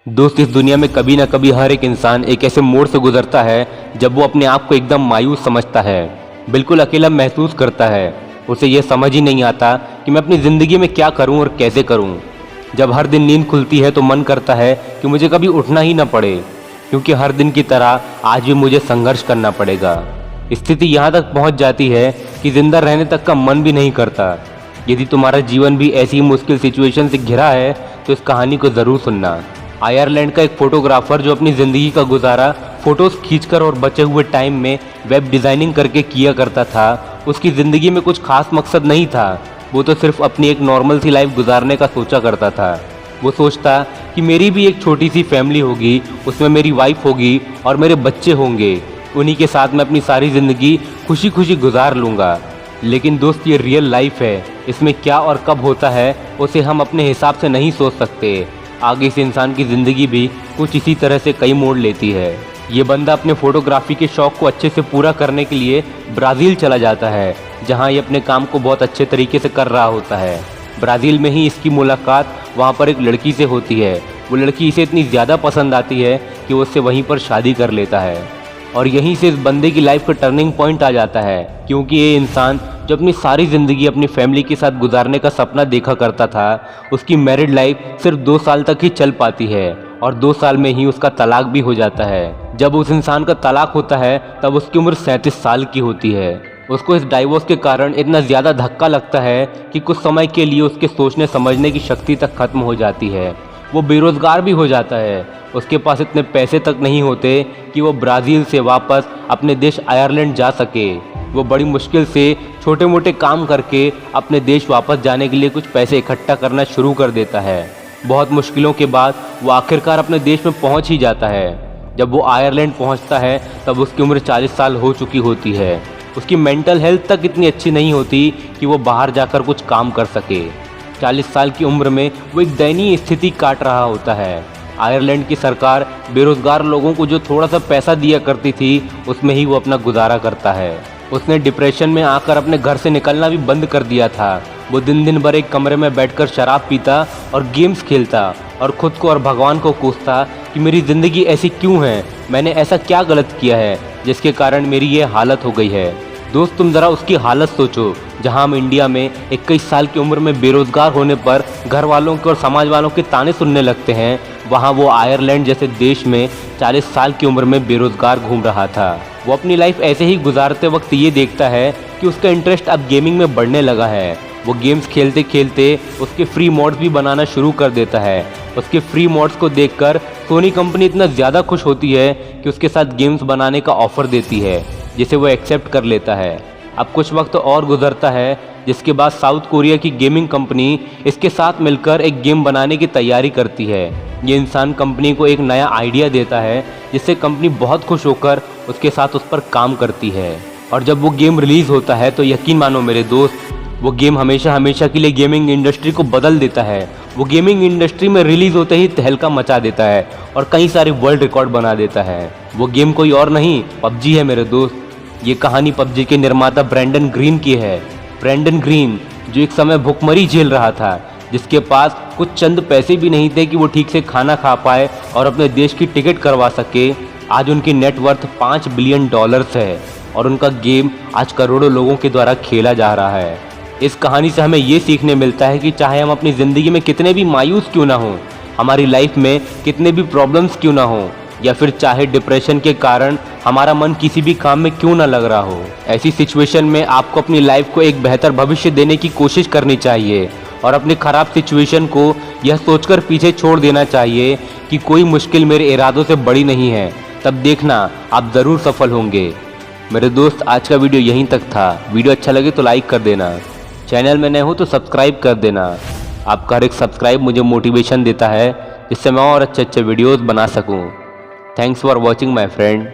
दोस्त, इस दुनिया में कभी ना कभी हर एक इंसान एक ऐसे मोड़ से गुजरता है जब वो अपने आप को एकदम मायूस समझता है, बिल्कुल अकेला महसूस करता है। उसे यह समझ ही नहीं आता कि मैं अपनी ज़िंदगी में क्या करूं और कैसे करूं। जब हर दिन नींद खुलती है तो मन करता है कि मुझे कभी उठना ही ना पड़े, क्योंकि हर दिन की तरह आज भी मुझे संघर्ष करना पड़ेगा। स्थिति यहाँ तक पहुँच जाती है कि जिंदा रहने तक का मन भी नहीं करता। यदि तुम्हारा जीवन भी ऐसी ही मुश्किल सिचुएशन से घिरा है तो इस कहानी को ज़रूर सुनना। आयरलैंड का एक फोटोग्राफर जो अपनी ज़िंदगी का गुजारा फ़ोटोज़ खींचकर और बचे हुए टाइम में वेब डिज़ाइनिंग करके किया करता था, उसकी ज़िंदगी में कुछ खास मकसद नहीं था। वो तो सिर्फ अपनी एक नॉर्मल सी लाइफ गुजारने का सोचा करता था। वो सोचता कि मेरी भी एक छोटी सी फैमिली होगी, उसमें मेरी वाइफ होगी और मेरे बच्चे होंगे, उन्हीं के साथ मैं अपनी सारी ज़िंदगी खुशी खुशी गुजार लूँगा। लेकिन दोस्त, ये रियल लाइफ है, इसमें क्या और कब होता है उसे हम अपने हिसाब से नहीं सोच सकते। आगे इस इंसान की ज़िंदगी भी कुछ इसी तरह से कई मोड़ लेती है। ये बंदा अपने फ़ोटोग्राफी के शौक़ को अच्छे से पूरा करने के लिए ब्राज़ील चला जाता है, जहाँ ये अपने काम को बहुत अच्छे तरीके से कर रहा होता है। ब्राज़ील में ही इसकी मुलाकात वहाँ पर एक लड़की से होती है। वो लड़की इसे इतनी ज़्यादा पसंद आती है कि वो उससे वहीं पर शादी कर लेता है। और यहीं से इस बंदे की लाइफ का टर्निंग पॉइंट आ जाता है, क्योंकि ये इंसान जो अपनी सारी ज़िंदगी अपनी फैमिली के साथ गुजारने का सपना देखा करता था, उसकी मैरिड लाइफ सिर्फ 2 साल तक ही चल पाती है और 2 साल में ही उसका तलाक भी हो जाता है। जब उस इंसान का तलाक होता है तब उसकी उम्र 37 साल की होती है। उसको इस डाइवोर्स के कारण इतना ज़्यादा धक्का लगता है कि कुछ समय के लिए उसके सोचने समझने की शक्ति तक खत्म हो जाती है। वो बेरोज़गार भी हो जाता है। उसके पास इतने पैसे तक नहीं होते कि वो ब्राज़ील से वापस अपने देश आयरलैंड जा सके। वो बड़ी मुश्किल से छोटे मोटे काम करके अपने देश वापस जाने के लिए कुछ पैसे इकट्ठा करना शुरू कर देता है। बहुत मुश्किलों के बाद वो आखिरकार अपने देश में पहुंच ही जाता है। जब वो आयरलैंड पहुंचता है तब उसकी उम्र 40 साल हो चुकी होती है। उसकी मेंटल हेल्थ तक इतनी अच्छी नहीं होती कि वो बाहर जाकर कुछ काम कर सके। 40 साल की उम्र में वो एक दयनीय स्थिति काट रहा होता है। आयरलैंड की सरकार बेरोज़गार लोगों को जो थोड़ा सा पैसा दिया करती थी, उसमें ही वो अपना गुजारा करता है। उसने डिप्रेशन में आकर अपने घर से निकलना भी बंद कर दिया था। वो दिन भर एक कमरे में बैठकर शराब पीता और गेम्स खेलता और ख़ुद को और भगवान को कोसता कि मेरी ज़िंदगी ऐसी क्यों है, मैंने ऐसा क्या गलत किया है जिसके कारण मेरी ये हालत हो गई है। दोस्त, तुम ज़रा उसकी हालत सोचो, जहां हम इंडिया में 21 साल की उम्र में बेरोज़गार होने पर घर वालों के और समाज वालों के ताने सुनने लगते हैं, वहां वो आयरलैंड जैसे देश में 40 साल की उम्र में बेरोज़गार घूम रहा था। वो अपनी लाइफ ऐसे ही गुजारते वक्त ये देखता है कि उसका इंटरेस्ट अब गेमिंग में बढ़ने लगा है। वो गेम्स खेलते खेलते उसके फ्री मॉड्स भी बनाना शुरू कर देता है। उसके फ्री मॉड्स को देखकर सोनी कंपनी इतना ज़्यादा खुश होती है कि उसके साथ गेम्स बनाने का ऑफ़र देती है, जिसे वो एक्सेप्ट कर लेता है। अब कुछ वक्त और गुजरता है, जिसके बाद साउथ कोरिया की गेमिंग कंपनी इसके साथ मिलकर एक गेम बनाने की तैयारी करती है। ये इंसान कंपनी को एक नया आइडिया देता है, जिससे कंपनी बहुत खुश होकर उसके साथ उस पर काम करती है। और जब वो गेम रिलीज़ होता है तो यकीन मानो मेरे दोस्त, वो गेम हमेशा हमेशा के लिए गेमिंग इंडस्ट्री को बदल देता है। वो गेमिंग इंडस्ट्री में रिलीज़ होते ही तहलका मचा देता है और कई सारे वर्ल्ड रिकॉर्ड बना देता है। वो गेम कोई और नहीं, पबजी है मेरे दोस्त। ये कहानी पबजी के निर्माता ब्रैंडन ग्रीन की है। ब्रैंडन ग्रीन जो एक समय भुखमरी झेल रहा था, जिसके पास कुछ चंद पैसे भी नहीं थे कि वो ठीक से खाना खा पाए और अपने देश की टिकट करवा सके, आज उनकी नेटवर्थ $5 बिलियन है और उनका गेम आज करोड़ों लोगों के द्वारा खेला जा रहा है। इस कहानी से हमें ये सीखने मिलता है कि चाहे हम अपनी ज़िंदगी में कितने भी मायूस क्यों ना हों, हमारी लाइफ में कितने भी प्रॉब्लम्स क्यों ना हों, या फिर चाहे डिप्रेशन के कारण हमारा मन किसी भी काम में क्यों ना लग रहा हो, ऐसी सिचुएशन में आपको अपनी लाइफ को एक बेहतर भविष्य देने की कोशिश करनी चाहिए और अपनी ख़राब सिचुएशन को यह सोचकर पीछे छोड़ देना चाहिए कि कोई मुश्किल मेरे इरादों से बड़ी नहीं है। तब देखना आप ज़रूर सफल होंगे। मेरे दोस्त, आज का वीडियो यहीं तक था। वीडियो अच्छा लगे तो लाइक कर देना, चैनल में नए हो तो सब्सक्राइब कर देना। आपका हर एक सब्सक्राइब मुझे मोटिवेशन देता है, जिससे मैं और अच्छे अच्छे वीडियोज़ बना सकूँ। Thanks for watching my friend.